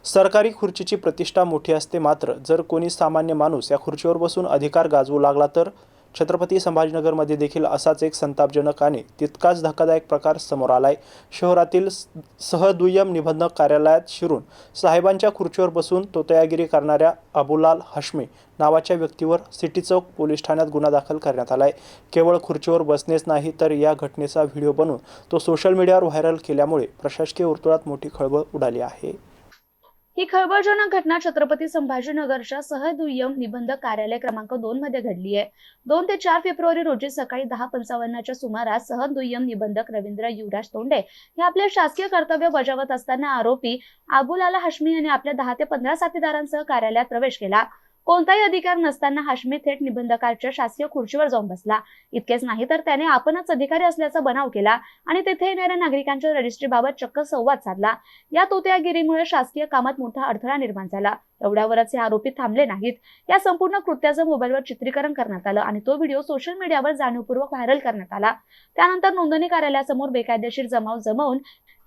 सरकारी खुर्चीची प्रतिष्ठा मोठी असते, मात्र जर कोणी सामान्य माणूस या खुर्चीवर बसून अधिकार गाजवू लागला तर छत्रपती संभाजीनगरमध्ये देखील असाच एक संतापजनक आणि तितकाच धक्कादायक प्रकार समोर आलाय। शहरातील सहदुय्यम निबंधक कार्यालयात शिरून साहेबांच्या खुर्चीवर बसून तोतयागिरी करणाऱ्या अबुलाल हाशमी नावाच्या व्यक्तीवर सिटी चौक पोलीस ठाण्यात गुन्हा दाखल करण्यात आलाय। केवळ खुर्चीवर बसणेच नाही तर या घटनेचा व्हिडिओ बनवून तो सोशल मीडियावर व्हायरल केल्यामुळे प्रशासकीय वर्तुळात मोठी खळबळ उडाली आहे। ही खळबळजनक घटना छत्रपती संभाजीनगरच्या सहदुय्यम निबंधक कार्यालय क्रमांक 2 मध्ये घडली आहे। 2 ते 4 फेब्रुवारी रोजी सकाळी 10:55च्या सुमारास सहदुय्यम निबंधक रवींद्र युवराज तोंडे हे आपले शासकीय कर्तव्य बजावत असताना आरोपी अबुलाल हाशमी यांनी आपल्या 10 ते 15 साथीदारांसह कार्यालयात प्रवेश केला। कोणताही अधिकार नसताना हाशमी थेट निबंधकाच्या शासकीय खुर्चीवर जाऊन बसला। इतकेच नाही तर त्याने आपणच अधिकारी असल्याचा बनाव केला आणि तेथे येणाऱ्या नागरिकांच्या रजिस्ट्रीबाबत चक्क संवाद साधला। या तोतयागिरीमुळे शासकीय कामात मोठा अडथळा निर्माण झाला। एवढ्यावरच हे आरोपी थांबले नाहीत। या संपूर्ण कृत्याचं मोबाईलवर चित्रीकरण करण्यात आलं आणि तो व्हिडिओ सोशल मीडियावर जाणीवपूर्वक व्हायरल करण्यात आला। त्यानंतर नोंदणी कार्यालयासमोर बेकायदेशीर जमाव जमवून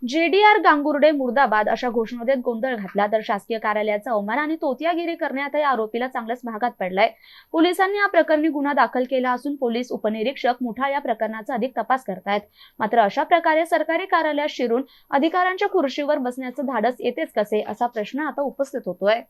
JDR गांगुर्डे मुर्दाबाद अशा घोषणा देत गोंधळ घातला, तर शासकीय कार्यालयाचा अवमान आणि तोतयागिरी करण्यात या आरोपीला चांगलंच महागात पडलाय। पोलिसांनी या प्रकरणी गुन्हा दाखल केला असून पोलीस उपनिरीक्षक मुठा या प्रकरणाचा अधिक तपास करतायत। मात्र अशा प्रकारे सरकारी कार्यालयात शिरून अधिकाऱ्यांच्या खुर्चीवर बसण्याचं धाडस येतेच कसे असा प्रश्न आता उपस्थित होतोय।